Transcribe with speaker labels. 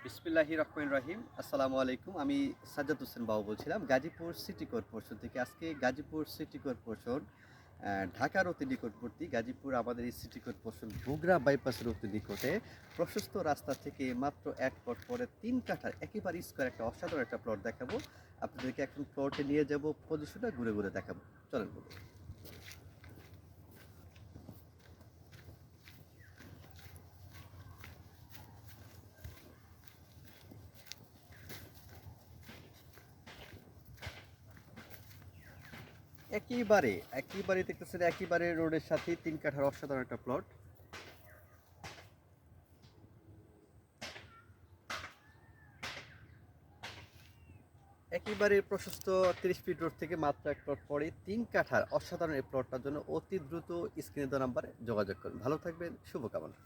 Speaker 1: বিসমিল্লাহির রহমানির রহিম। আসসালামু আলাইকুম। আমি সাজ্জাদ হোসেন বাবু বলছিলাম গাজীপুর সিটি কর্পোরেশন থেকে। আজকে গাজীপুর সিটি কর্পোরেশন ঢাকার অতি নিকটবর্তী গাজীপুর আমাদের এই সিটি কর্পোরেশন বগুড়া বাইপাসের অতি নিকটে প্রশস্ত রাস্তা থেকে মাত্র ১ প্লট পরে ৩ কাঠার একেবারে স্কয়ার একটা অসাধারণ একটা প্লট দেখাবো। আপনাদেরকে এখন প্লটে নিয়ে যাব, পজিশনটা ঘুরে ঘুরে দেখাবো। চলেন বলুন। একেবারে দেখতেছেন, একেবারে রোডের সাথে ৩ কাঠার অসাধারণ একটা প্লট। একেবারে প্রশস্ত ৩০ ফিট রোড থেকে মাত্র ১ প্লট পরে ৩ কাঠার অসাধারণ এই প্লটটার জন্য অতি দ্রুত স্ক্রিনে দেওয়া নাম্বারে যোগাযোগ করুন। ভালো থাকবেন, শুভকামনা।